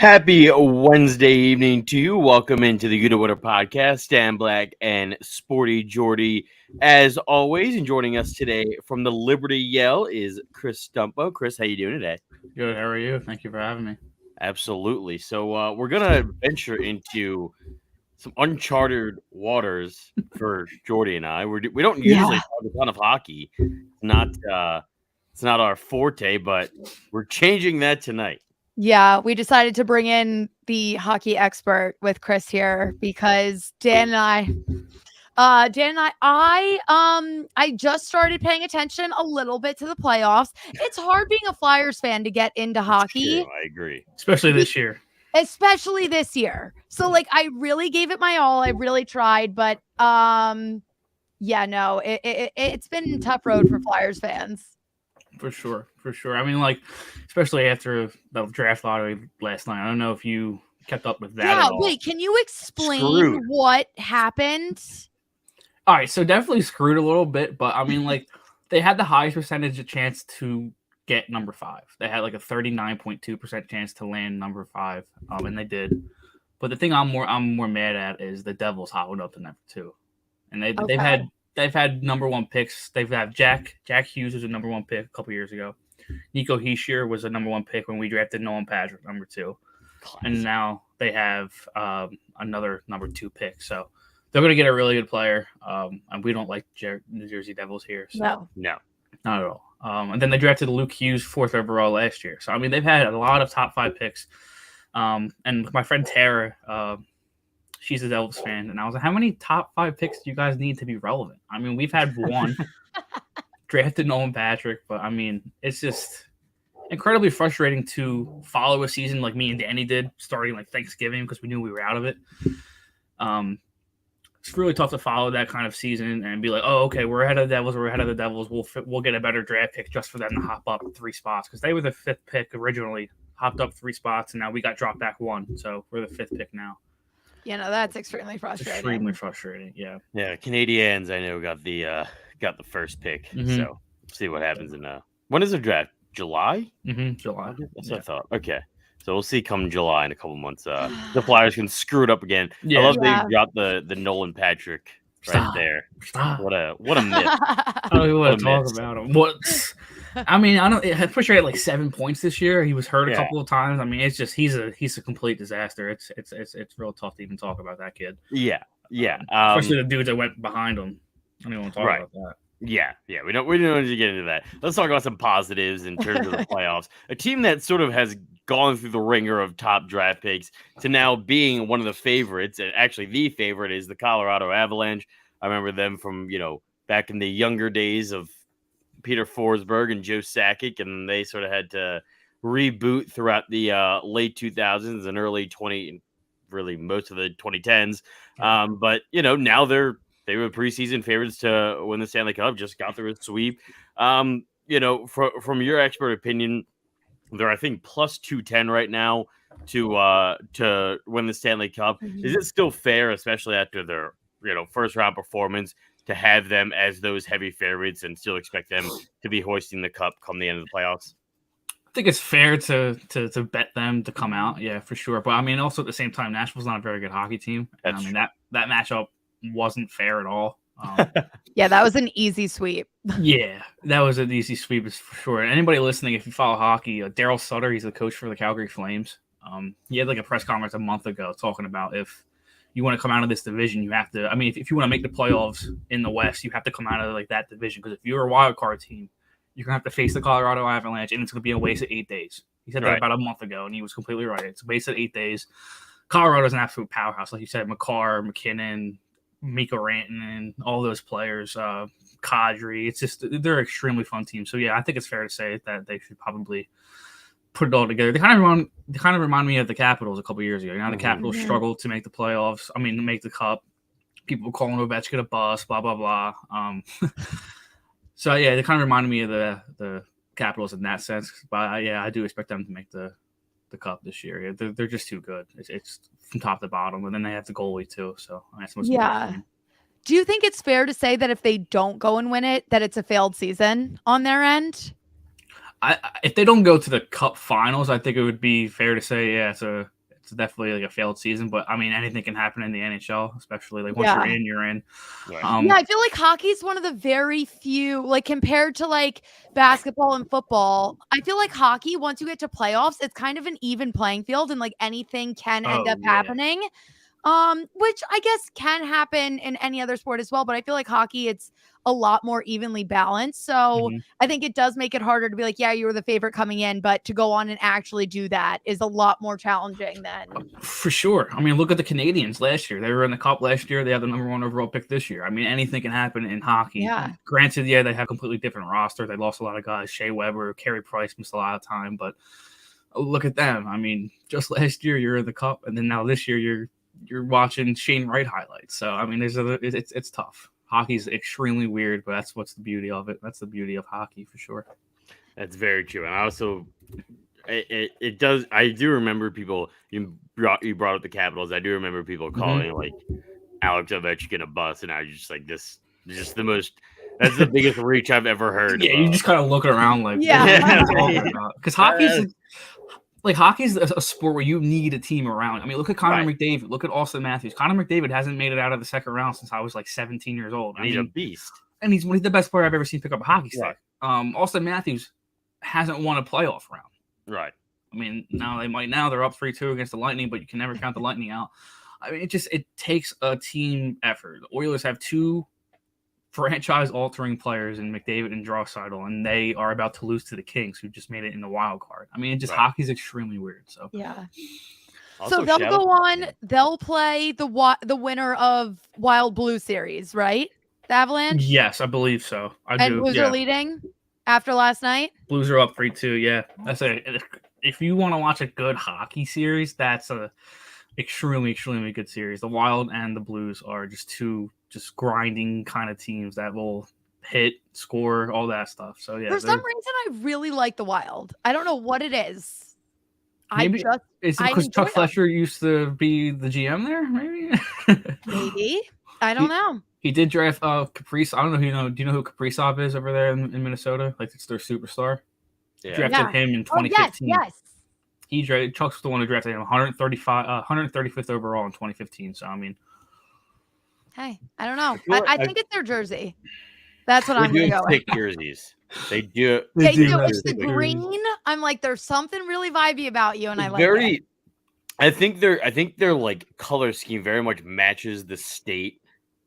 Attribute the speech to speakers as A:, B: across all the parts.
A: Happy Wednesday evening to you. Welcome into the UDDA Winner podcast. Stan Black and SportyJordy, as always. And joining us today from the Liberty Yell is Chris Stumpo. Chris, how you doing today?
B: Good. How are you? Thank you for having me.
A: Absolutely. So we're gonna venture into some uncharted waters for Jordy and I. We don't usually talk a ton of hockey. It's not our forte, but we're changing that tonight.
C: Yeah, we decided to bring in the hockey expert with Chris here because I just started paying attention a little bit to the playoffs. It's hard being a Flyers fan to get into hockey.
A: True, I agree.
B: Especially this year.
C: So I really gave it my all. I really tried, but it's been a tough road for Flyers fans.
B: For sure. I mean, especially after the draft lottery last night. I don't know if you kept up with that at all.
C: Wait, can you explain what happened?
B: All right, so definitely screwed a little bit, but I mean, they had the highest percentage of chance to get number 5. They had a 39.2% chance to land number 5, and they did. But the thing I'm more mad at is the Devils hopping up to number 2, and they've had number 1 picks. They've had Jack Hughes was a number 1 pick a couple years ago. Nico Hischier was a number 1 pick when we drafted Nolan Patrick, number 2. Classic. And now they have another number 2 pick. So they're going to get a really good player. And we don't like New Jersey Devils here. So.
A: No,
B: not at all. And then they drafted Luke Hughes 4th overall last year. So, I mean, they've had a lot of top 5 picks. And my friend Tara, she's a Devils fan. And I was like, how many top 5 picks do you guys need to be relevant? I mean, we've had 1. Drafted Nolan Patrick, but I mean, it's just incredibly frustrating to follow a season like me and Danny did, starting Thanksgiving because we knew we were out of it. It's really tough to follow that kind of season and be like, oh, okay, we're ahead of the Devils. We'll get a better draft pick just for them to hop up 3 spots because they were the 5th pick originally, hopped up 3 spots, and now we got dropped back 1, so we're the 5th pick now.
C: That's extremely frustrating.
B: Extremely frustrating, yeah.
A: Yeah, Canadiens, I know, got the first pick. Mm-hmm. So see what happens in when is the draft? July?
B: Mm-hmm. July.
A: That's what I thought. Okay. So we'll see come July in a couple months. The Flyers can screw it up again.
B: Yeah.
A: I love they got the Nolan Patrick right there.
B: Stop.
A: What a myth.
B: I don't even want to talk about him. I mean, I'm pretty sure he had 7 points this year. He was hurt a couple of times. I mean, it's just he's a complete disaster. It's real tough to even talk about that kid.
A: Yeah.
B: Especially the dudes that went behind him. I don't even want to talk about that.
A: Yeah. We don't need to get into that. Let's talk about some positives in terms of the playoffs. A team that sort of has gone through the ringer of top draft picks to now being one of the favorites, and actually the favorite is the Colorado Avalanche. I remember them from back in the younger days of Peter Forsberg and Joe Sakic, and they sort of had to reboot throughout the late 2000s and early really most of the 2010s. But now they were preseason favorites to win the Stanley Cup. Just got through a sweep. From your expert opinion, they're I think plus 210 right now to win the Stanley Cup. Mm-hmm. Is it still fair, especially after their first round performance, to have them as those heavy favorites and still expect them to be hoisting the cup come the end of the playoffs?
B: I think it's fair to bet them to come out, yeah, for sure. But I mean, also at the same time, Nashville's not a very good hockey team. And, I mean, that matchup wasn't fair at all.
C: Yeah, that was an easy sweep.
B: Yeah, that was an easy sweep for sure. And anybody listening, if you follow hockey, Daryl Sutter, he's the coach for the Calgary Flames. He had a press conference a month ago talking about if you want to come out of this division, you have to. I mean, if you want to make the playoffs in the West, you have to come out of that division because if you're a wild card team, you're gonna have to face the Colorado Avalanche, and it's gonna be a waste of 8 days. He said that about a month ago, and he was completely right. It's a waste of 8 days. Colorado's an absolute powerhouse, like you said. McCarr, McKinnon, Mikko Rantanen, all those players, Kadri. It's just they're an extremely fun team. So yeah, I think it's fair to say that they should probably put it all together. They kind of remind me of the Capitals a couple years ago. The Capitals struggled to make the playoffs. I mean, to make the cup. People calling Ovechkin a bust, blah blah blah. So yeah, they kind of reminded me of the Capitals in that sense. But yeah, I do expect them to make the cup this year. They're just too good. It's from top to bottom, and then they have the goalie too. So that's what's important.
C: Do you think it's fair to say that if they don't go and win it, that it's a failed season on their end?
B: If they don't go to the Cup Finals, I think it would be fair to say, yeah, It's definitely like a failed season, but I mean, anything can happen in the NHL, especially like once you're in.
A: Right.
C: Yeah, I feel like hockey is one of the very few, like compared to like basketball and football. I feel like hockey, once you get to playoffs, it's kind of an even playing field, and like anything can end up happening. Which I guess can happen in any other sport as well, but I feel like hockey, it's a lot more evenly balanced. So I think it does make it harder to be like, yeah, you were the favorite coming in, but to go on and actually do that is a lot more challenging than.
B: For sure. I mean, look at the Canadians last year. They were in the Cup last year. They have the number 1 overall pick this year. I mean, anything can happen in hockey.
C: Yeah.
B: Granted, yeah, they have a completely different roster. They lost a lot of guys. Shea Weber, Carey Price missed a lot of time, but look at them. I mean, just last year you're in the Cup, and then now this year you're watching Shane Wright highlights. So I mean, it's tough. Hockey's extremely weird, but that's what's the beauty of it. That's the beauty of hockey for sure.
A: That's very true. And I also, it does. I do remember people. You brought up the Capitals. I do remember people calling like Alex Ovechkin a bust, and I was just like, this is just the most. That's the biggest reach I've ever heard.
B: Yeah, you just kind of looking around like, because hockey's a sport where you need a team around. I mean, look at Connor McDavid. Look at Austin Matthews. Connor McDavid hasn't made it out of the second round since I was like 17 years old.
A: He's a beast.
B: And he's the best player I've ever seen pick up a hockey stick. Austin Matthews hasn't won a playoff round.
A: Right.
B: I mean, now they're up 3-2 against the Lightning, but you can never count the Lightning out. I mean, it takes a team effort. The Oilers have 2 franchise-altering players in McDavid and Draisaitl, and they are about to lose to the Kings, who just made it in the wild card. I mean, hockey's extremely weird. So
C: yeah.
A: Also,
C: so they'll go on. They'll play the winner of Wild Blue series, right? The Avalanche.
B: Yes, I believe so.
C: Blues are leading after last night.
B: Blues are up 3-2. Yeah, that's it. If you want to watch a good hockey series, that's a extremely, extremely good series. The Wild and the Blues are just 2 grinding kind of teams that will hit, score, all that stuff. So yeah,
C: for some reason I really like the Wild. I don't know what it is.
B: Maybe is it because Chuck Fletcher used to be the GM there?
C: Maybe I don't know.
B: He did draft Kaprizov. I don't know who you know. Do you know who Kaprizov is over there in Minnesota? Like it's their superstar.
A: Yeah.
B: Drafted him in 2015.
C: Yes.
B: Chuck's the one who drafted him 135th overall in 2015. So I mean.
C: Hey, I don't know. I think it's their jersey. That's what I'm going to go with.
A: Jerseys. They do.
C: They do. It's the green. I'm like, there's something really vibey about you, and I like it.
A: I think their like color scheme very much matches the state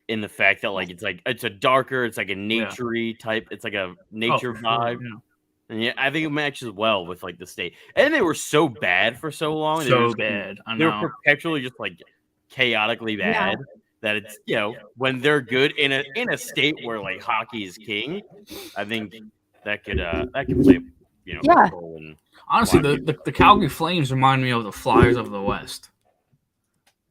A: in the fact that like it's a darker, it's like a nature-y type. It's like a nature vibe.
B: Sure,
A: And yeah, I think it matches well with like the state. And they were so bad for so long.
B: So bad. I know.
A: They were perpetually just like chaotically bad. Yeah. That it's when they're good in a state where like hockey is king, I think that could play a role in.
B: Honestly, the Calgary Flames remind me of the Flyers of the West.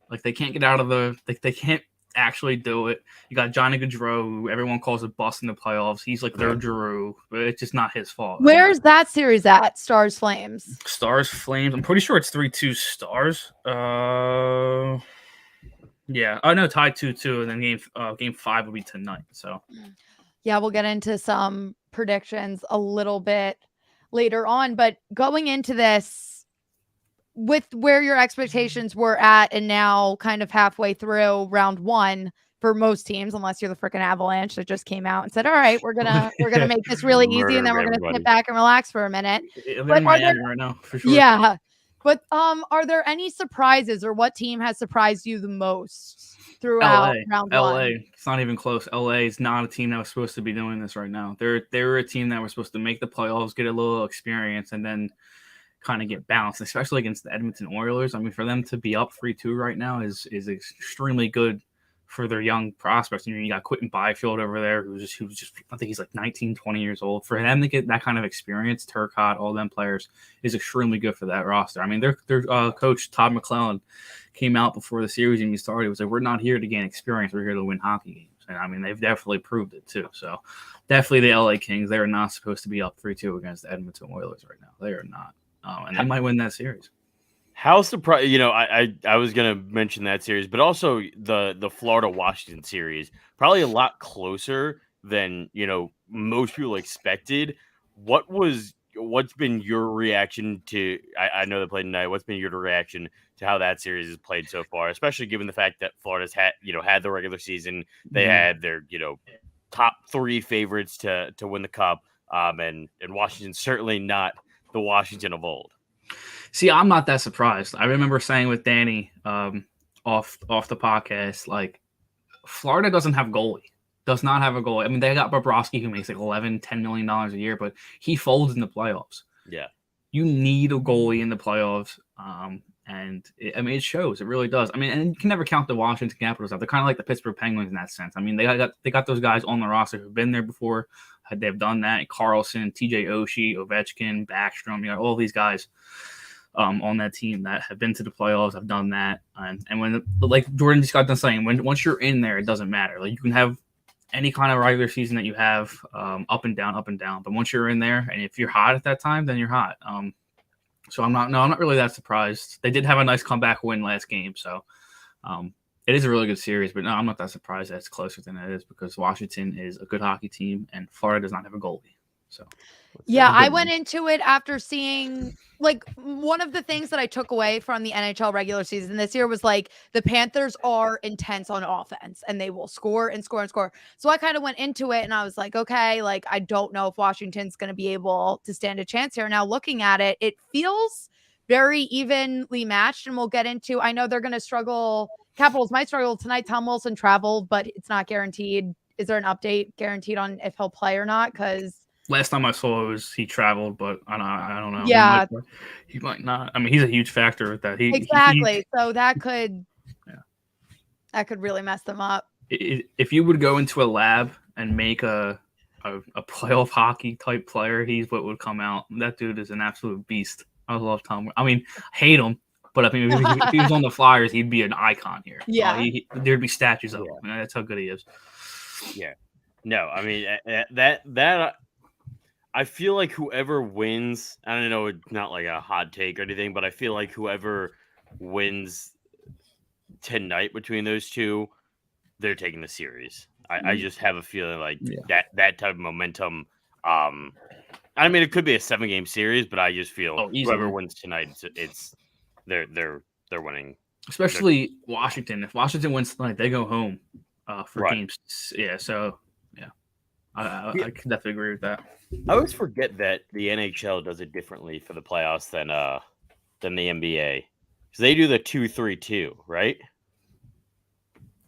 B: Like they can't get out of they can't actually do it. You got Johnny Gaudreau, who everyone calls a bust in the playoffs. He's like their Giroux, but it's just not his fault.
C: Where's that series at? Stars Flames.
B: Stars Flames. I'm pretty sure it's 3-2 Stars. Yeah, I know tied 2-2, and then game 5 will be tonight. So,
C: yeah, we'll get into some predictions a little bit later on. But going into this, with where your expectations were at, and now kind of halfway through round 1 for most teams, unless you're the freaking Avalanche that just came out and said, "All right, we're gonna make this really easy, and then we're gonna sit back and relax for a minute."
B: They're in Miami right now, for sure.
C: Yeah. But are there any surprises, or what team has surprised you the most throughout round 1?
B: LA. It's not even close. LA is not a team that was supposed to be doing this right now. They're a team that was supposed to make the playoffs, get a little experience, and then kind of get bounced, especially against the Edmonton Oilers. I mean, for them to be up 3-2 right now is extremely good for their young prospects. You got Quentin Byfield over there, who's just I think he's like 19, 20 years old. For them to get that kind of experience, Turcotte, all them players, is extremely good for that roster. I mean, their coach, Todd McClellan, came out before the series even started. He was like, we're not here to gain experience. We're here to win hockey games. And, I mean, they've definitely proved it, too. So, definitely the LA Kings, they are not supposed to be up 3-2 against the Edmonton Oilers right now. They are not. And they might win that series.
A: How surprised, I was going to mention that series, but also the Florida-Washington series, probably a lot closer than, most people expected. What's been your reaction to, I know they played tonight, what's been your reaction to how that series is played so far, especially given the fact that Florida's had the regular season. They had their, top 3 favorites to win the cup. And Washington's certainly not the Washington of old.
B: See, I'm not that surprised. I remember saying with Danny off the podcast, like, Florida doesn't have goalie. Does not have a goalie. I mean, they got Bobrovsky, who makes like $10 million a year, but he folds in the playoffs.
A: Yeah.
B: You need a goalie in the playoffs. It shows. It really does. I mean, and you can never count the Washington Capitals out. They're kind of like the Pittsburgh Penguins in that sense. I mean, they got those guys on the roster who've been there before. They've done that. Carlson, TJ Oshie, Ovechkin, Backstrom, all these guys on that team that have been to the playoffs, have done that. And when, like Jordan just got done saying, once you're in there, it doesn't matter. Like, you can have any kind of regular season that you have, up and down. But once you're in there, and if you're hot at that time, then you're hot. So I'm not really that surprised. They did have a nice comeback win last game, so it is a really good series. But no, I'm not that surprised that it's closer than it is, because Washington is a good hockey team and Florida does not have a goalie. So
C: yeah, I went into it after seeing, like, one of the things that I took away from the NHL regular season this year was, like, the Panthers are intense on offense and they will score and score and score. So I kind of went into it and I was like, okay, like, I don't know if Washington's going to be able to stand a chance here. Now, looking at it, it feels very evenly matched, and we'll get into, I know they're going to struggle. Capitals might struggle tonight. Tom Wilson traveled, but it's not guaranteed. Is there an update guaranteed on if he'll play or not? Because
B: last time I saw it was he traveled, but I don't know.
C: Yeah.
B: He might not. I mean, he's a huge factor with that.
C: Exactly. So that could really mess them up.
B: If you would go into a lab and make a playoff hockey type player, he's what would come out. That dude is an absolute beast. I love Tom. I mean, hate him, but I mean, if he was on the Flyers, he'd be an icon here.
C: Yeah.
B: There'd be statues of him. That's how good he is.
A: Yeah. No, I mean, that I feel like whoever wins, I don't know, it's not like a hot take or anything, but I feel like whoever wins tonight between those two, they're taking the series. I just have a feeling like that type of momentum. I mean, it could be a 7-game series, but I just feel whoever wins tonight, they're winning.
B: Especially Washington. If Washington wins tonight, they go home for games. Yeah, so I can definitely agree with that.
A: I always forget that the NHL does it differently for the playoffs than the NBA, because they do the 2-3-2, right?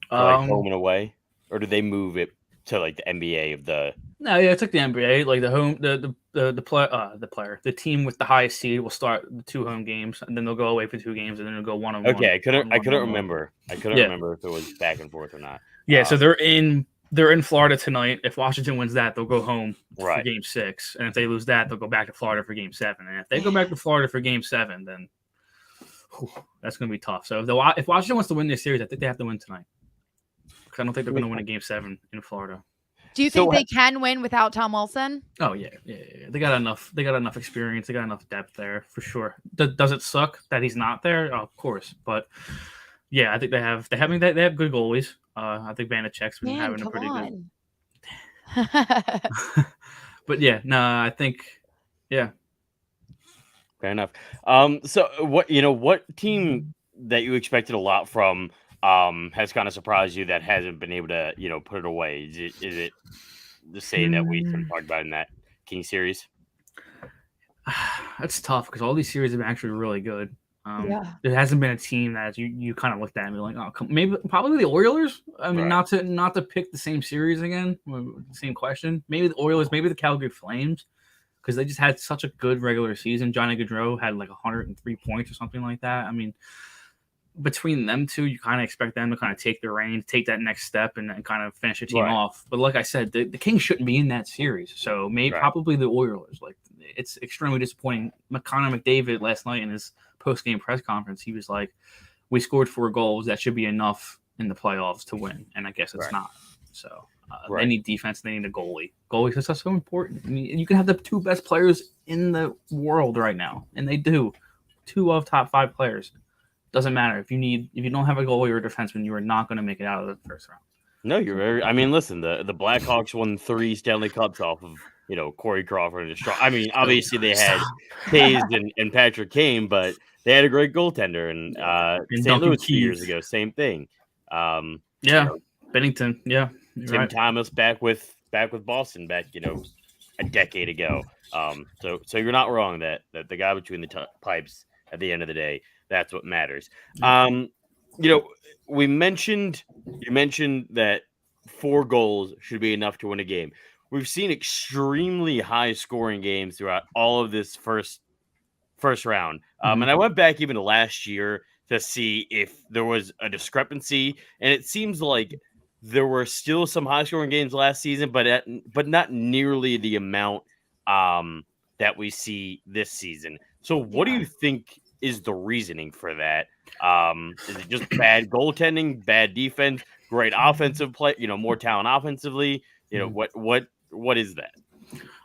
A: For, like, home and away, or do they move it to like the NBA of the?
B: No, yeah, it's like the NBA. Like the team with the highest seed will start the 2 home games, and then they'll go away for 2 games, and then they'll go 1-on-1.
A: Okay, I couldn't remember. I couldn't remember if it was back and forth or not.
B: Yeah, so they're in Florida tonight. If Washington wins that, they'll go home for Game 6, and if they lose that, they'll go back to Florida for Game 7. And if they go back to Florida for Game 7, then that's going to be tough. So if Washington wants to win this series, I think they have to win tonight, because I don't think they're going to win a Game 7 in Florida.
C: Do you think they can win without Tom Wilson?
B: Oh yeah. They got enough. They got enough experience. They got enough depth there for sure. Does it suck that he's not there? Oh, of course, but yeah, I think they have. They have good goalies. I think Vanacek's been having a pretty good. But yeah, no, I think fair
A: enough. So what team that you expected a lot from has kind of surprised you that hasn't been able to put it away? Is it the same that we talked about in that King series?
B: That's tough, because all these series have been actually really good. There hasn't been a team that you kind of looked at and be like, probably the Oilers. I mean, not to pick the same series again, same question. Maybe the Oilers, maybe the Calgary Flames, because they just had such a good regular season. Johnny Gaudreau had like 103 points or something like that. I mean, between them two, you kind of expect them to kind of take the reins, take that next step, and kind of finish a team off. But like I said, the Kings shouldn't be in that series. So probably the Oilers. Like, it's extremely disappointing. Connor McDavid last night in his post-game press conference, he was like, we scored 4 goals. That should be enough in the playoffs to win. And I guess it's not. So they need defense. They need a goalie. Goalies are so important. I mean, you can have the 2 best players in the world right now, and they do. 2 of top 5 players. Doesn't matter. If you don't have a goalie or a defenseman, you are not going to make it out of the first round.
A: No, you're very. I mean, listen, the Blackhawks won 3 Stanley Cups off of Corey Crawford and Strong. I mean, obviously they had Taves and Patrick Kane, but they had a great goaltender. And St.
B: Duncan
A: Louis 2 years
B: Keith.
A: ago, same thing.
B: Bennington. Yeah,
A: Tim Thomas back with Boston back, a decade ago. So you're not wrong that the guy between the pipes at the end of the day, that's what matters. You mentioned that 4 goals should be enough to win a game. We've seen extremely high scoring games throughout all of this first round. And I went back even to last year to see if there was a discrepancy, and it seems like there were still some high scoring games last season, but not nearly the amount that we see this season. So what do you think is the reasoning for that? Is it just bad goaltending, bad defense, great offensive play, more talent offensively? What is that?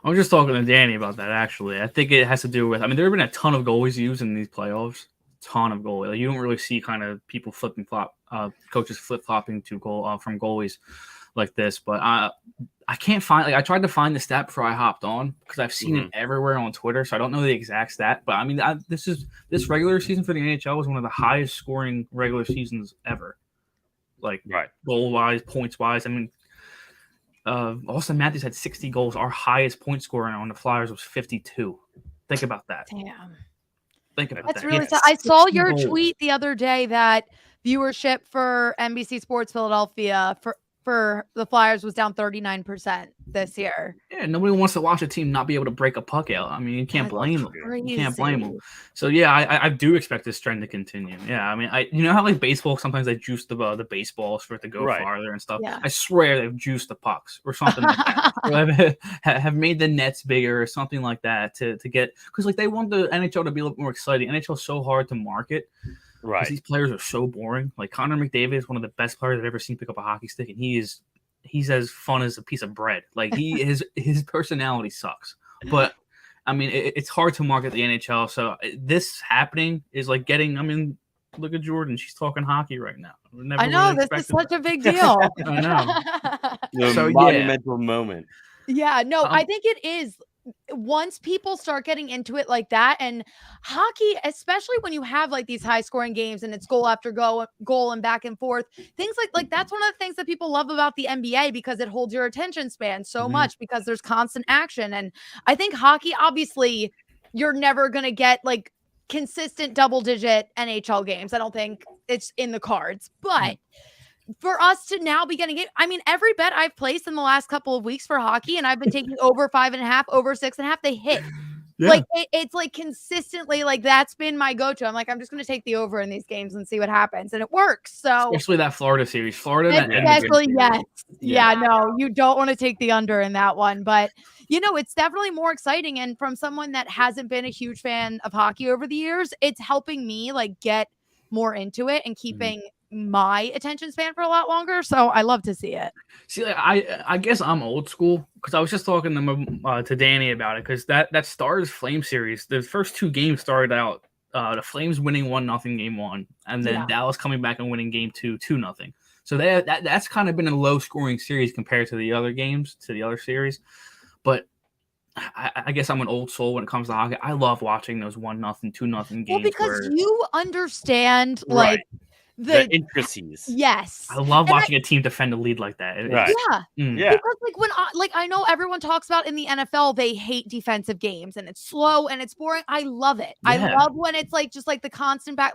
B: I was just talking to Danny about that, actually. I think it has to do with, there have been a ton of goalies used in these playoffs. Ton of goalies. Like, you don't really see kind of people coaches flip-flopping to goal from goalies like this. But I can't find, I tried to find the stat before I hopped on because I've seen it everywhere on Twitter. So I don't know the exact stat. But this regular season for the NHL was one of the highest scoring regular seasons ever. Goal-wise, points-wise. Austin Matthews had 60 goals. Our highest point scorer on the Flyers was 52. Think about that.
C: Damn.
B: Think about
C: That's
B: that.
C: really sad. I saw your tweet the other day that viewership for NBC Sports Philadelphia for the Flyers was down 39% this year.
B: Yeah, nobody wants to watch a team not be able to break a puck out. You can't blame them. You can't blame them. So yeah, I do expect this trend to continue. Yeah, you know how baseball sometimes they juice the baseballs for it to go farther and stuff. Yeah. I swear they've juiced the pucks or something like that. Or have made the nets bigger or something like that to get, because they want the NHL to be a little bit more exciting. NHL is so hard to market. Right. These players are so boring. Connor McDavid is one of the best players I've ever seen pick up a hockey stick, and he's as fun as a piece of bread. His personality sucks. But it's hard to market the NHL. So this happening is getting. Look at Jordan. She's talking hockey right now.
C: I know, this is such a big deal.
B: I know.
A: The monumental moment.
C: Yeah, no, I think it is. Once people start getting into it like that, and hockey, especially when you have these high scoring games and it's goal after goal and back and forth, things like that's one of the things that people love about the NBA, because it holds your attention span so much because there's constant action. And I think hockey, obviously, you're never going to get consistent double digit NHL games. I don't think it's in the cards, but for us to now be getting it, every bet I've placed in the last couple of weeks for hockey, and I've been taking over 5.5, over 6.5, they hit. Yeah. It's consistently that's been my go-to. I'm just going to take the over in these games and see what happens, and it works. So
B: especially that Florida series,
C: especially yes, no, you don't want to take the under in that one, but it's definitely more exciting. And from someone that hasn't been a huge fan of hockey over the years, it's helping me get more into it and keeping my attention span for a lot longer. So I love to see it.
B: See, I guess I'm old school, because I was just talking to Danny about it, because that Stars Flame series, the first 2 games started out the Flames winning 1-0 game 1, and then Dallas coming back and winning game 2 2-0. So that's kind of been a low scoring series compared to the other games, to the other series. But I guess I'm an old soul when it comes to hockey. I love watching those 1-0, 2-0 games.
C: Well, because you understand
A: the intricacies.
C: Yes.
B: I love watching a team defend a lead like that.
C: Right. Yeah. Because when I know everyone talks about in the NFL, they hate defensive games and it's slow and it's boring. I love it. Yeah. I love when it's just the constant back.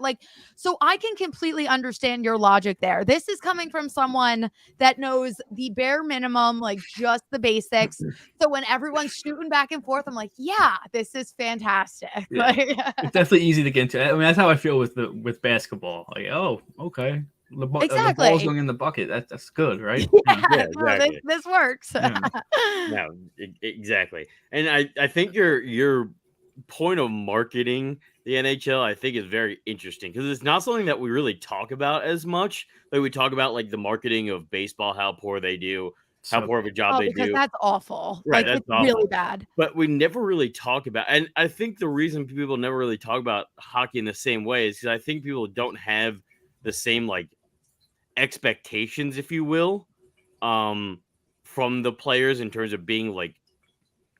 C: So I can completely understand your logic there. This is coming from someone that knows the bare minimum, just the basics. So when everyone's shooting back and forth, I'm yeah, this is fantastic.
B: Yeah. It's definitely easy to get into. That's how I feel with basketball. Okay. The ball's going in the bucket. That's good, right?
C: Yeah, exactly. This works.
A: No, exactly. And I think your point of marketing the NHL, I think, is very interesting, because it's not something that we really talk about as much. We talk about the marketing of baseball, how poor they do, how poor of a job they do.
C: Because that's awful.
A: Right, that's
C: awful. Really bad.
A: But we never really talk about, and I think the reason people never really talk about hockey in the same way is because I think people don't have the same expectations, if you will, from the players in terms of being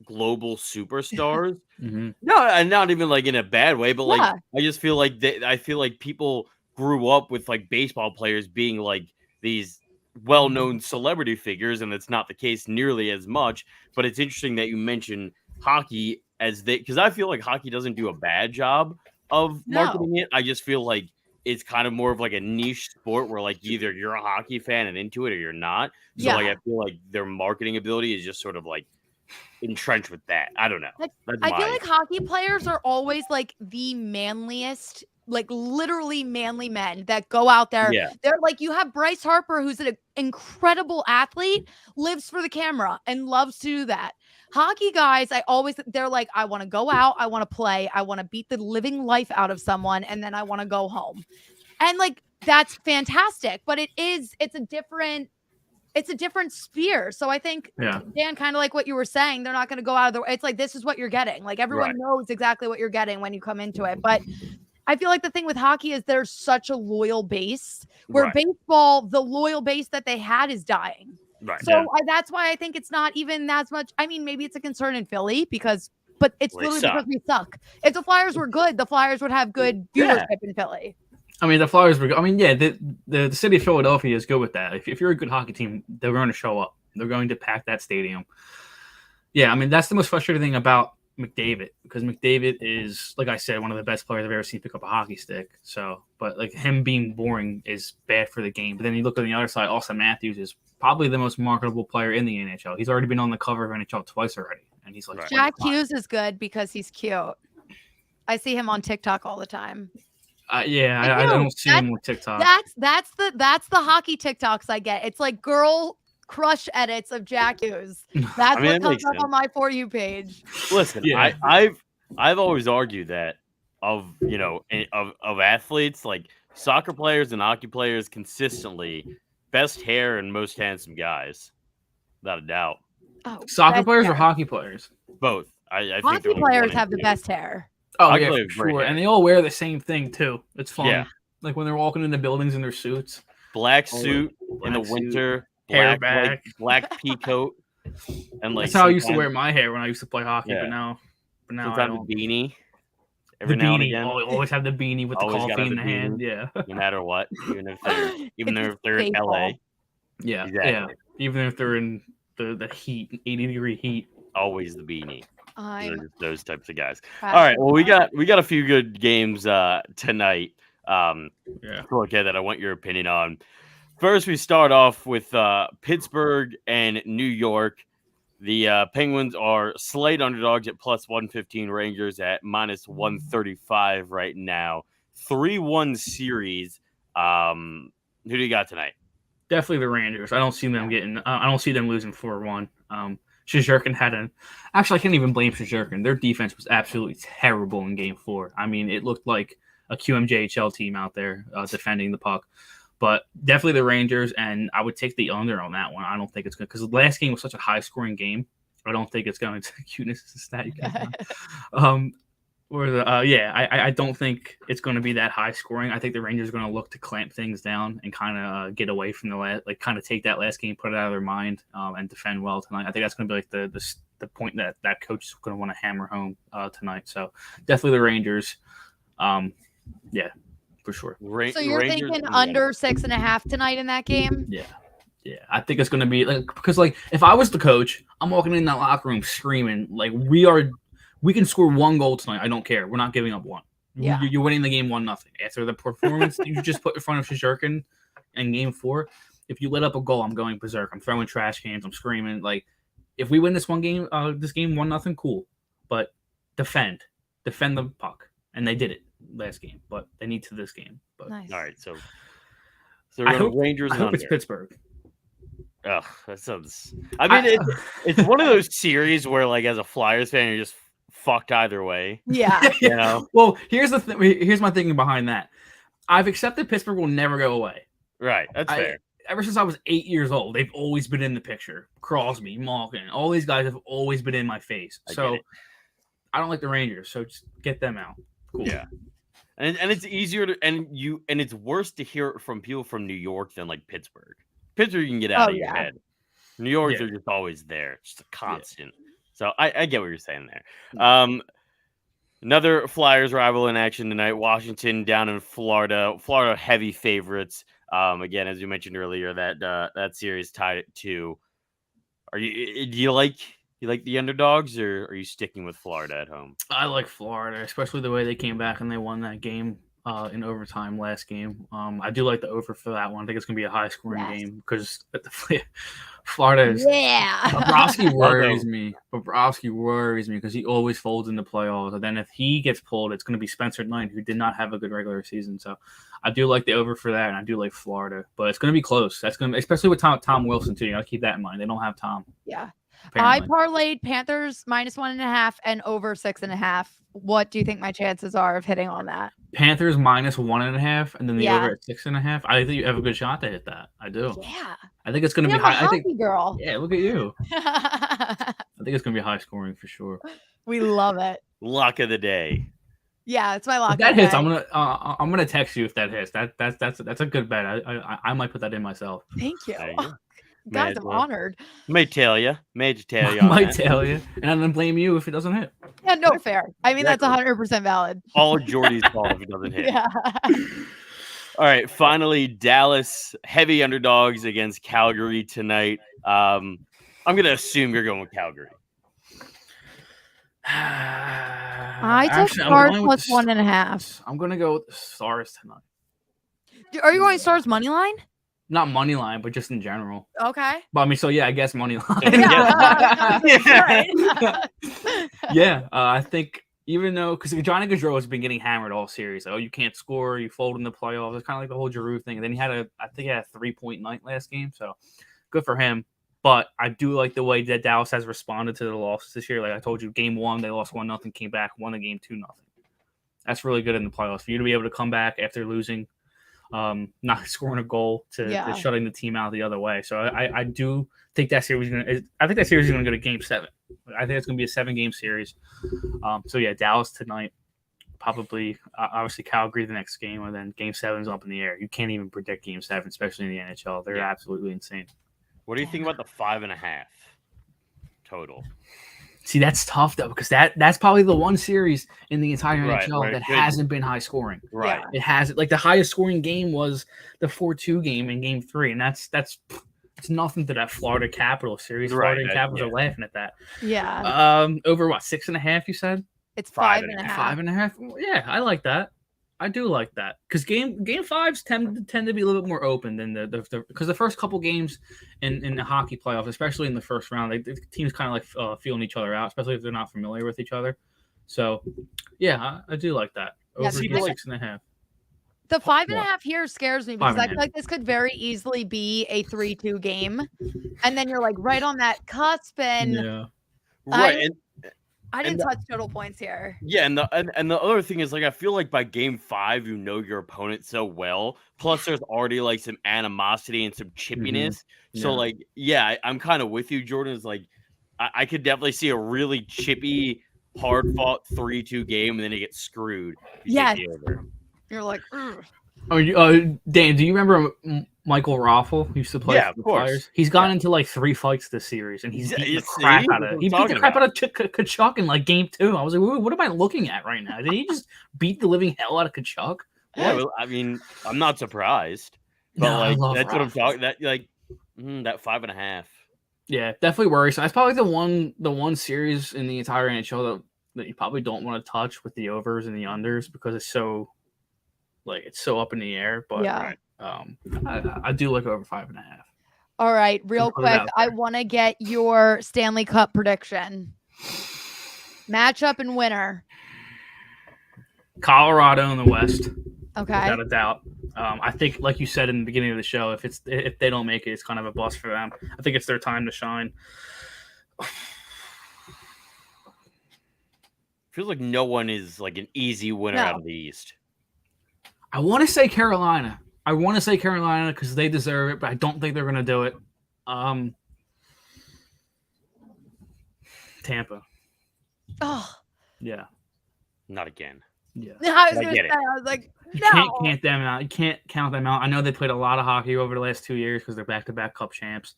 A: global superstars.
B: Mm-hmm.
A: No, and not even like in a bad way, but like
C: Yeah.
A: I just feel like I feel like people grew up with like baseball players being like these well-known celebrity figures, and it's not the case nearly as much. But it's interesting that you mention hockey because I feel like hockey doesn't do a bad job of
C: No.
A: marketing it. I just feel like it's kind of more of like a niche sport where like either you're a hockey fan and into it or you're not. So like I feel like their marketing ability is just sort of like entrenched with that. I don't know.
C: I feel like hockey players are always like the manliest, like literally manly men that go out there.
A: Yeah.
C: They're like, you have Bryce Harper, who's an incredible athlete, lives for the camera and loves to do that. Hockey guys, they're like, I want to go out, I want to play, I want to beat the living life out of someone, and then I want to go home. And like, that's fantastic, but it's a different sphere. So I think, Dan, kind of like what you were saying, they're not going to go out of the way. It's like, this is what you're getting. Like everyone knows exactly what you're getting when you come into it. But I feel like the thing with hockey is there's such a loyal base where baseball, the loyal base that they had is dying.
A: Right.
C: So that's why I think it's not even as much. I mean, maybe it's a concern in Philly but it's literally because we suck. If the Flyers were good, the Flyers would have good viewership in Philly.
B: I mean, the Flyers were. I mean, yeah, the city of Philadelphia is good with that. If you're a good hockey team, they're going to show up. They're going to pack that stadium. Yeah, I mean, that's the most frustrating thing about McDavid, because McDavid is, like I said, one of the best players I've ever seen pick up a hockey stick. So, but like him being boring is bad for the game. But then you look on the other side, Austin Matthews is probably the most marketable player in the NHL. He's already been on the cover of NHL twice already, and he's like
C: Jack Hughes is good because he's cute. I see him on TikTok all the time.
B: I don't see him on TikTok.
C: That's the hockey TikToks I get. It's like girl crush edits of Jack Hughes. That's what comes up on my For You page.
A: Listen, I've always argued that of athletes, like soccer players and hockey players, consistently best hair and most handsome guys, without a doubt.
B: Oh, soccer players or hockey players?
A: Both. I
C: think hockey players have the best hair.
B: Oh, yeah, for sure. And they all wear the same thing, too. It's fun. Yeah. Like when they're walking into buildings in their suits.
A: Black suit in the winter.
B: Hair back.
A: Black pea coat. And like
B: that's how I used to wear my hair when I used to play hockey, but now I don't.
A: The beanie.
B: Every now and again. Always have the beanie with the coffee in the hand. Yeah.
A: No matter what. Even if they're in LA.
B: Yeah. Exactly. Yeah. Even if they're in the heat, 80-degree heat.
A: Always the beanie. Those types of guys. All right. Well, we got a few good games tonight. Okay, that I want your opinion on. First, we start off with Pittsburgh and New York. The Penguins are slight underdogs at plus 115. Rangers at minus 135 right now. 3-1 series. Who do you got tonight?
B: Definitely the Rangers. I don't see them I don't see them losing 4-1. Shesterkin actually, I can't even blame Shesterkin. Their defense was absolutely terrible in Game 4. I mean, it looked like a QMJHL team out there defending the puck. But definitely the Rangers, and I would take the under on that one. I don't think it's good because the last game was such a high-scoring game. I don't think it's going to cuteness is a stat you can I don't think it's going to be that high scoring. I think the Rangers are going to look to clamp things down and kind of get away from kind of take that last game, put it out of their mind, and defend well tonight. I think that's going to be like the point that coach is going to want to hammer home tonight. So definitely the Rangers. For sure.
C: So you're thinking under 6.5 tonight in that game?
B: Yeah. I think it's going to be because if I was the coach, I'm walking in that locker room screaming we can score one goal tonight. I don't care. We're not giving up one.
C: Yeah.
B: You're winning the game 1-0. After the performance you just put in front of Shesterkin in Game 4, if you let up a goal, I'm going berserk. I'm throwing trash cans. I'm screaming. If we win this game 1-0, cool. But defend the puck, and they did it last game. But they need to this game. But
C: nice.
A: All right, so
B: I hope it's Pittsburgh.
A: Ugh, that sounds. I mean, it's one of those series where, as a Flyers fan, you're just fucked either way.
C: Yeah.
B: Well, here's the thing. Here's my thinking behind that. I've accepted Pittsburgh will never go away.
A: Right. That's fair.
B: Ever since I was 8 years old, they've always been in the picture. Crosby, Malkin, all these guys have always been in my face. So I don't like the Rangers. So just get them out. Cool.
A: Yeah. And it's easier to and it's worse to hear it from people from New York than Pittsburgh. Pittsburgh you can get out of your head. New York, they're just always there. Just a constant. So I get what you're saying there. Another Flyers rival in action tonight. Washington down in Florida. Florida heavy favorites. Again, as you mentioned earlier, that series tied at 2. Do you like the underdogs, or are you sticking with Florida at home?
B: I like Florida, especially the way they came back and they won that game in overtime last game. I do like the over for that one. I think it's going to be a high-scoring game because Florida is.
C: Yeah.
B: Bobrovsky worries me. Bobrovsky worries me because he always folds in the playoffs. And then if he gets pulled, it's going to be Spencer Knight, who did not have a good regular season. So I do like the over for that, and I do like Florida. But it's going to be close. That's going to, especially with Tom Wilson too. You got to keep that in mind. They don't have Tom.
C: Yeah.
B: Apparently.
C: I parlayed Panthers -1.5 and over 6.5. What do you think my chances are of hitting on that?
B: Panthers -1.5, and then the over at 6.5. I think you have a good shot to hit that. I do.
C: Yeah.
B: I think it's going to be
C: I'm a
B: high.
C: hockey girl.
B: Yeah, look at you. I think it's going to be high scoring for sure.
C: We love it.
A: Lock of the day.
C: Yeah, it's my lock.
B: If that hits, I'm gonna text you if that hits. That's a good bet. I might put that in myself.
C: Thank you.
A: You
C: Guys, I'm honored.
A: May tell you.
B: Might tell you, and then blame you if it doesn't hit.
C: Yeah, no, fair. I mean, that's 100% valid.
A: All Jordy's fault if it doesn't hit.
C: Yeah.
A: All right, finally, Dallas heavy underdogs against Calgary tonight. I'm gonna assume you're going with Calgary.
C: I took Stars +1.5.
B: I'm gonna go with the Stars tonight.
C: Are you going Stars money line?
B: Not money line, but just in general.
C: Okay.
B: But I mean, so yeah, I guess money line.
C: Yeah.
B: I think even though because Johnny Gaudreau has been getting hammered all series. Oh, you can't score, you fold in the playoffs. It's kind of like the whole Giroux thing. And then I think he had a 3-point night last game, so good for him. But I do like the way that Dallas has responded to the losses this year. Like I told you, game 1 they lost 1-0, came back, won the game 2-0. That's really good in the playoffs for you to be able to come back after losing. Not scoring a goal to shutting the team out the other way. So I do think that series is going to go to game 7. I think it's going to be a 7-game series. So yeah, Dallas tonight, probably obviously Calgary the next game, and then game 7 is up in the air. You can't even predict game 7, especially in the NHL. They're absolutely insane.
A: What do you think about the 5.5 total?
B: See, that's tough though, because that's probably the one series in the entire NHL that hasn't been high scoring.
A: Right.
B: It hasn't. Like the highest scoring game was the 4-2 game in game 3, and it's nothing to that Florida Capitals series. Florida and Capitals are laughing at that.
C: Yeah.
B: Over what, 6.5 you said?
C: It's 5.5.
B: 5.5. Yeah, I like that. I do like that because game 5s tend to be a little bit more open than because the first couple games in the hockey playoffs, especially in the first round, the teams kind of like feeling each other out, especially if they're not familiar with each other. So, yeah, I do like that. Over 6.5.
C: The 5.5 here scares me because I feel like this could very easily be a 3-2 game, and then you're like right on that cusp, and I didn't touch total points here.
A: Yeah, and the other thing is, like, I feel like by game 5, you know your opponent so well. Plus, there's already like some animosity and some chippiness. Mm-hmm. So, like, I'm kind of with you, Jordan. Is like, I could definitely see a really chippy, hard fought 3-2 game, and then it gets screwed.
C: Yeah, you're like, ugh.
B: Oh, Dan, do you remember Michael Raffle used to play for the Flyers? He's gone into like 3 fights this series, and he's beat the crap out of Kachuk in like game 2. I was like, what am I looking at right now? Did he just beat the living hell out of Kachuk?
A: Yeah, well, I mean, I'm not surprised, but that's what I'm talking. That that 5.5.
B: Yeah, definitely worrisome. That's probably the one series in the entire NHL that you probably don't want to touch with the overs and the unders because it's so up in the air. But I do look over 5.5.
C: All right, real quick, I want to get your Stanley Cup prediction. Matchup and winner.
B: Colorado in the West.
C: Okay.
B: Without a doubt. I think, like you said in the beginning of the show, if they don't make it, it's kind of a bust for them. I think it's their time to shine.
A: Feels like no one is like an easy winner out of the East.
B: I want to say Carolina. Because they deserve it, but I don't think they're going to do it. Tampa.
C: Oh.
B: Yeah.
A: Not again.
B: Yeah.
C: I was like,
B: you can't count them out. You can't count them out. I know they played a lot of hockey over the last 2 years because they're back-to-back Cup champs.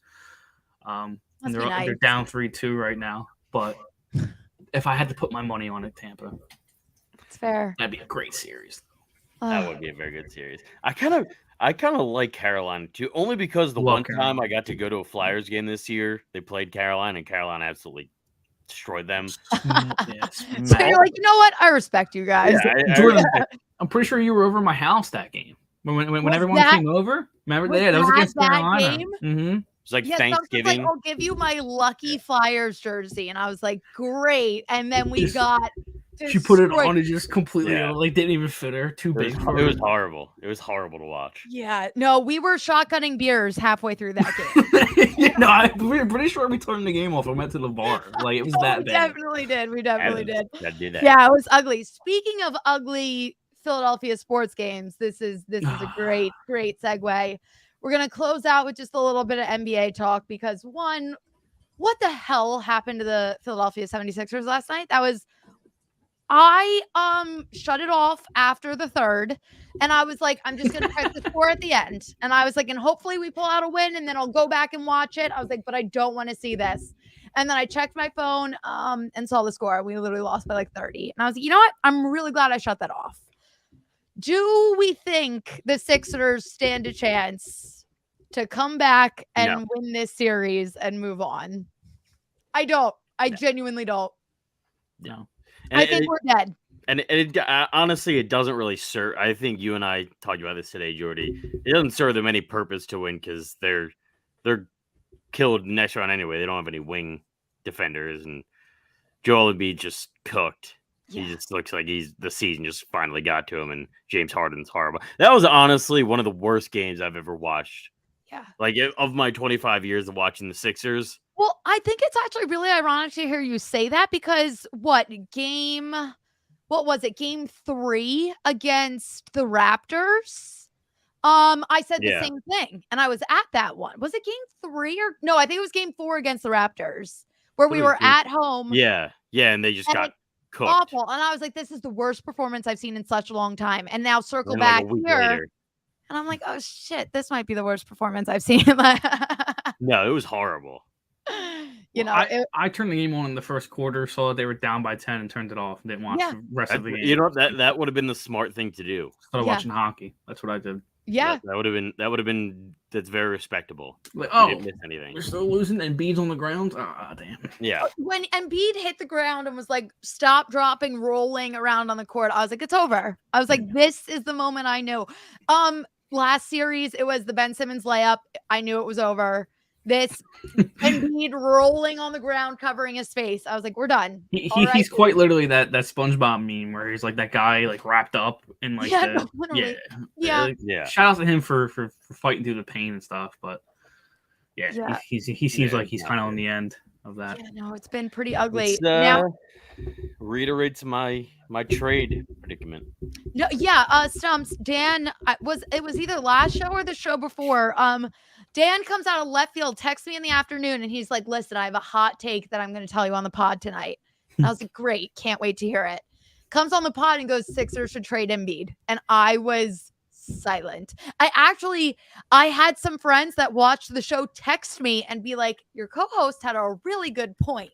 B: And they're down 3-2 right now. But if I had to put my money on it, Tampa.
C: It's fair.
B: That'd be a great series.
A: That would be a very good series. I kind of like Carolina too, only because the one time I got to go to a Flyers game this year, they played Carolina, and Carolina absolutely destroyed them.
C: So you're like, you know what? I respect you guys.
A: Yeah,
B: Jordan, I'm pretty sure you were over my house that game when everyone came over. Remember that? That was against Carolina.
A: Mm-hmm. It was like Thanksgiving.
C: Like, I'll give you my lucky Flyers jersey, and I was like, great. And then we got.
B: She put it on and just completely like didn't even fit her. Too big.
A: It was horrible. It was horrible to watch.
C: Yeah, no, we were shotgunning beers halfway through that game.
B: No, I'm pretty sure we turned the game off and went to the bar. Like it was that bad.
C: We definitely did.
A: That did that.
C: Yeah, it was ugly. Speaking of ugly Philadelphia sports games, this is a great segue. We're gonna close out with just a little bit of NBA talk because one, what the hell happened to the Philadelphia 76ers last night? I shut it off after the third, and I was like, I'm just gonna check the score at the end. And I was like, and hopefully we pull out a win, and then I'll go back and watch it. I was like, but I don't want to see this. And then I checked my phone and saw the score. We literally lost by like 30. And I was like, you know what? I'm really glad I shut that off. Do we think the Sixers stand a chance to come back and win this series and move on? I don't. I genuinely don't.
B: No.
C: I think we're dead.
A: And honestly, it doesn't really serve. I think you and I talked about this today, Jordy. It doesn't serve them any purpose to win because they're killed next round anyway. They don't have any wing defenders, and Joel Embiid just cooked. Yeah. He just looks like the season just finally got to him, and James Harden's horrible. That was honestly one of the worst games I've ever watched.
C: Yeah.
A: Like of my 25 years of watching the Sixers.
C: Well, I think it's actually really ironic to hear you say that because game 3 against the Raptors? I said the same thing, and I was at that one. Was it game 3 or no? I think it was game 4 against the Raptors where we were at home.
A: Yeah, and they just got cooked.
C: Awful. And I was like, this is the worst performance I've seen in such a long time. And now circle back here. Later. And I'm like, oh shit, this might be the worst performance I've seen.
A: No, it was horrible.
B: I turned the game on in the first quarter, saw that they were down by 10 and turned it off and didn't watch the rest of the game.
A: You know, that would have been the smart thing to do.
B: Started watching hockey. That's what I did.
C: Yeah.
A: That would have been that's very respectable.
B: Like,
A: didn't miss anything.
B: We're still losing and Embiid's on the ground. Ah, damn.
A: Yeah.
C: When Embiid hit the ground and was like, stop, dropping, rolling around on the court, I was like, it's over. I was like, this is the moment I knew. Last series, it was the Ben Simmons layup. I knew it was over. This Embiid rolling on the ground, covering his face. I was like, we're done.
B: He's quite literally that SpongeBob meme where he's like that guy like wrapped up in like Shout out to him for fighting through the pain and stuff, but he seems like he's kind of on the end of that.
C: Yeah, no, it's been pretty ugly.
A: Now reiterates my trade predicament.
C: No, Stumps. Dan it was either last show or the show before. Dan comes out of left field, texts me in the afternoon, and he's like, listen, I have a hot take that I'm going to tell you on the pod tonight. And I was like, great. Can't wait to hear it. Comes on the pod and goes, Sixers should trade Embiid. And I was silent. I had some friends that watched the show text me and be like, your co-host had a really good point.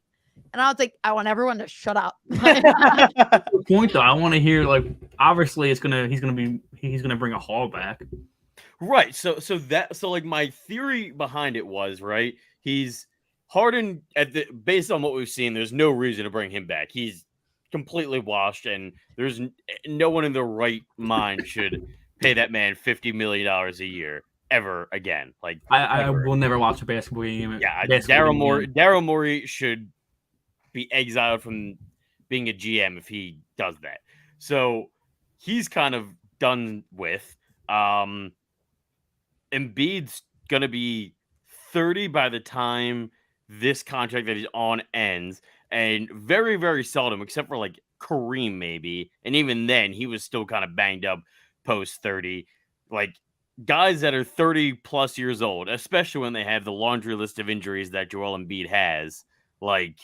C: And I was like, I want everyone to shut up.
B: Good point, though. I want to hear, like, obviously he's gonna bring a Hall back.
A: Right. So like my theory behind it was, right, he's Harden based on what we've seen, there's no reason to bring him back. He's completely washed, and there's no one in their right mind should pay that man $50 million a year ever again. Like
B: I will never watch a basketball game.
A: Yeah, Daryl Morey should be exiled from being a GM if he does that. So he's kind of done with. Embiid's going to be 30 by the time this contract that he's on ends, and very, very seldom, except for like Kareem maybe, and even then he was still kind of banged up post 30. Like guys that are 30 plus years old, especially when they have the laundry list of injuries that Joel Embiid has, like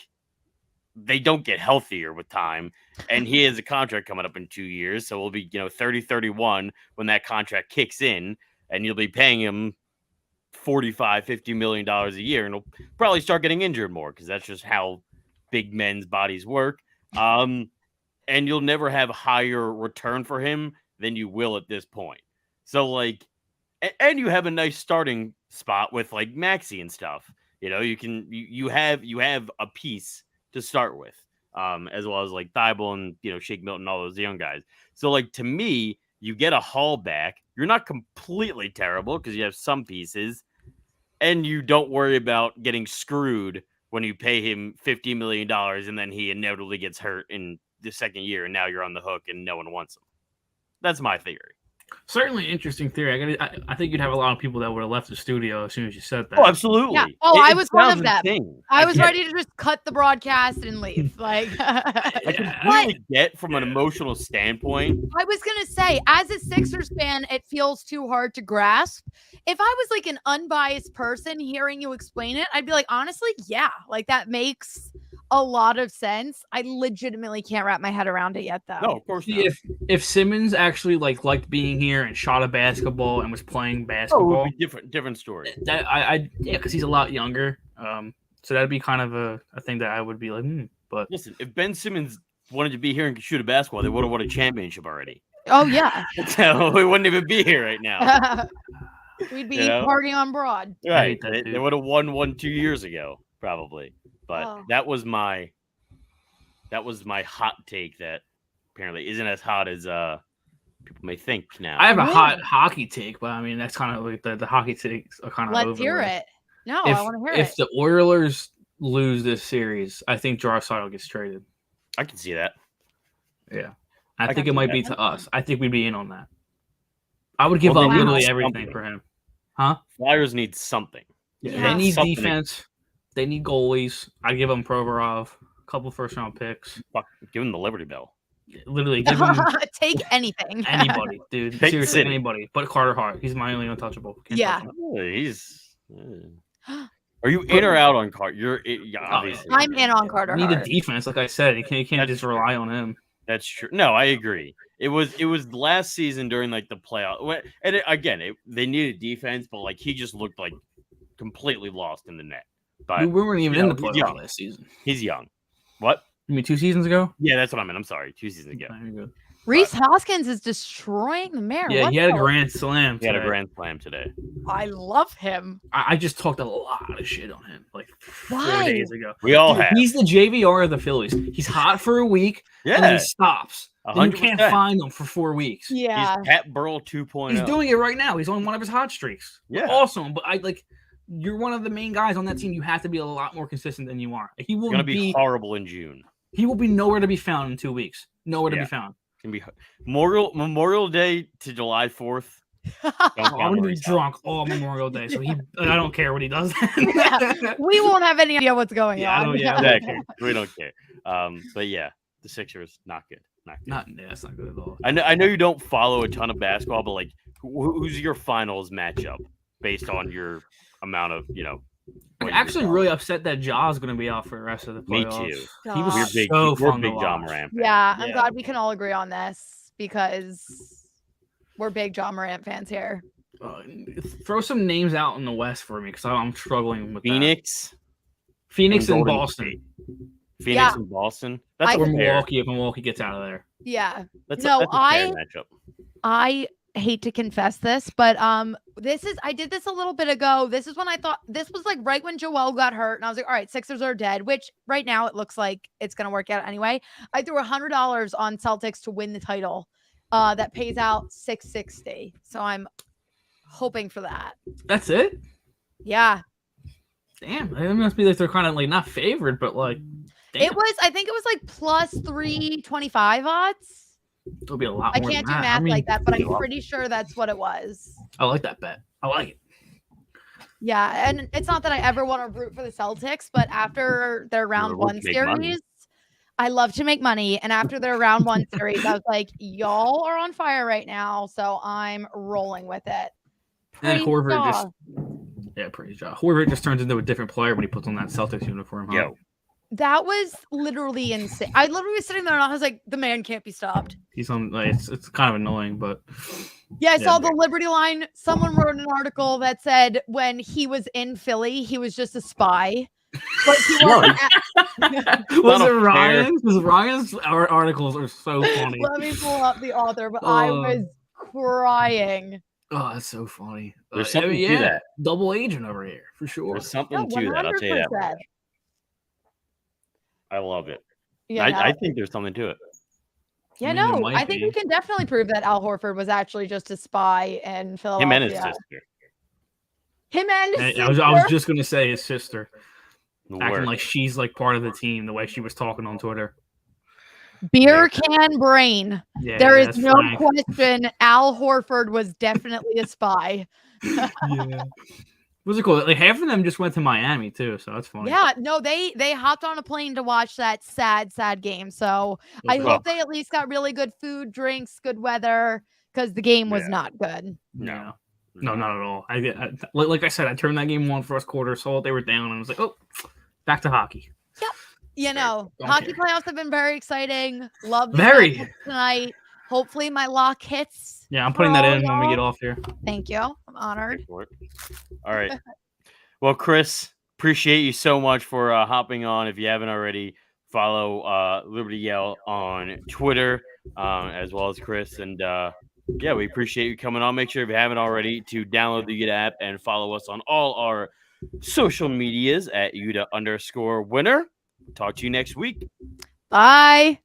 A: they don't get healthier with time. And he has a contract coming up in 2 years, so we'll be 30, 31 when that contract kicks in. And you'll be paying him $45-50 million a year, and he'll probably start getting injured more because that's just how big men's bodies work. And you'll never have higher return for him than you will at this point. So like, and you have a nice starting spot with like Maxey and stuff. You have a piece to start with, as well as like Thibault and Shake Milton, all those young guys. So like to me, you get a haul back. You're not completely terrible because you have some pieces, and you don't worry about getting screwed when you pay him $50 million and then he inevitably gets hurt in the second year, and now you're on the hook and no one wants him. That's my theory.
B: Certainly interesting theory. I think you'd have a lot of people that would have left the studio as soon as you said that.
A: Oh, absolutely.
C: Yeah. Oh, I was one of them. I was ready to just cut the broadcast and leave. Like,
A: I completely get from an emotional standpoint.
C: I was going to say, as a Sixers fan, it feels too hard to grasp. If I was like an unbiased person hearing you explain it, I'd be like, honestly, yeah, like that makes a lot of sense. I legitimately can't wrap my head around it yet, though.
A: No, of course not.
B: If Simmons actually liked being here and shot a basketball and was playing basketball,
A: it would be different story.
B: Because he's a lot younger. So that'd be kind of a thing that I would be like, But
A: listen, if Ben Simmons wanted to be here and could shoot a basketball, they would have won a championship already.
C: Oh yeah.
A: So we wouldn't even be here right now.
C: We'd be partying on Broad.
A: Right. They would have won one 2 years ago, probably. But that was my hot take that apparently isn't as hot as people may think now.
B: I have a hot hockey take, but I mean that's kind of like the hockey takes are kind of over.
C: Let's hear it. No, I want to hear it.
B: If the Oilers lose this series, I think Draisaitl gets traded.
A: I can see that.
B: Yeah. I think it might be to us. I think we'd be in on that. I would give up literally everything for him. Huh?
A: Flyers need something.
B: Yeah. They need defense. They need goalies. I'd give them Provorov, a couple first-round picks.
A: Fuck, give them the Liberty Bell.
B: Literally, give them
C: take anything.
B: Anybody, dude. Seriously, anybody. But Carter Hart, he's my only untouchable.
C: Can't touch
A: him. Are you in or out on Carter? You're obviously.
C: I'm in on Carter.
B: Need a defense, like I said. You can't just rely on him.
A: That's true. No, I agree. It was last season during like the playoff, and they needed defense, but like he just looked like completely lost in the net. But
B: we weren't even in the playoffs last season.
A: He's young. What?
B: You mean 2 seasons ago?
A: Yeah, that's what I meant. I'm sorry. 2 seasons ago.
C: Rhys Hoskins is destroying the Mare.
B: Yeah, he had a grand slam today.
A: He had a grand slam today.
C: I love him.
B: I just talked a lot of shit on him like 4 days ago.
A: We all have.
B: He's the JVR of the Phillies. He's hot for a week, and then he stops. Then you can't find him for 4 weeks.
C: Yeah.
A: He's Pat Burrell 2.0.
B: He's doing it right now. He's on one of his hot streaks.
A: Yeah.
B: Awesome. But you're one of the main guys on that team. You have to be a lot more consistent than you are. He will
A: be horrible in June.
B: He will be nowhere to be found in 2 weeks. Nowhere to be found.
A: It's gonna be Memorial Day to July 4th.
B: I'm gonna be drunk all Memorial Day, so I don't care what he does.
C: We won't have any idea what's going on.
A: Exactly. We don't care. But yeah, the Sixers not good.
B: That's not good at all.
A: I know you don't follow a ton of basketball, but like, who's your finals matchup based on your amount of
B: I'm actually really upset that Ja's going to be out for the rest of the playoffs.
A: Me too.
C: God.
B: He was
A: we're big Ja Morant fans.
C: Yeah, I'm glad we can all agree on this because we're big Ja Morant fans here.
B: Throw some names out in the West for me because I'm struggling with
A: Phoenix
B: and Boston.
A: Phoenix and Boston. That's
B: or Milwaukee if Milwaukee gets out of there.
C: Yeah.
A: That's a fair matchup.
C: I hate to confess this, but I did this a little bit ago. This is when I thought this was like right when Joel got hurt, and I was like, all right, Sixers are dead, which right now it looks like it's gonna work out anyway. I threw $100 on Celtics to win the title. That pays out $660. So I'm hoping for that.
B: That's it?
C: Yeah.
B: Damn, it must be like they're kind of like not favored, but like damn.
C: I think it was like plus 325 odds.
B: It'll be a lot more.
C: I can't do math like that, but I'm pretty sure that's what it was.
B: I like that bet. I like it.
C: Yeah, and it's not that I ever want to root for the Celtics, but after their round one series, I love to make money. And after their round one series, I was like, y'all are on fire right now, so I'm rolling with it.
B: And Horford praise Ja. Horford just turns into a different player when he puts on that Celtics uniform. Huh?
A: Yo.
C: That was literally insane. I literally was sitting there and I was like, the man can't be stopped.
B: He's on it's kind of annoying, but
C: I saw the Liberty line. Someone wrote an article that said when he was in Philly, he was just a spy. But he wasn't.
B: Was it Ryan's? Because Ryan's articles are so funny.
C: Let me pull up the author, but I was crying.
B: Oh, that's so funny.
A: There's something to that.
B: Double agent over here, for sure.
A: There's something to that. I'll tell you that much. I love it. Yeah, I think there's something to it.
C: Yeah, no, I think we can definitely prove that Al Horford was actually just a spy in Philadelphia.
A: Him and his sister.
C: Him and his
B: sister. I was just going to say his sister. Acting like she's like part of the team, the way she was talking on Twitter.
C: Beer can brain.
B: Yeah,
C: there is no question. Al Horford was definitely a spy.
B: Yeah. What's it called? Like half of them just went to Miami too, so that's funny.
C: Yeah, no, they hopped on a plane to watch that sad game. So I hope they at least got really good food, drinks, good weather, because the game was not good.
B: No, not at all. Like I said, I turned that game on first quarter, saw they were down, and I was like, oh, back to hockey.
C: Yep. You know, hockey playoffs have been very exciting. Love
B: the
C: tonight. Hopefully my lock hits.
B: Yeah, I'm putting that in when we get off here.
C: Thank you. I'm honored.
A: All right. Well, Chris, appreciate you so much for hopping on. If you haven't already, follow Liberty Yell on Twitter, as well as Chris. And we appreciate you coming on. Make sure if you haven't already to download the UDDA app and follow us on all our social medias at UDDA_winner. Talk to you next week.
C: Bye.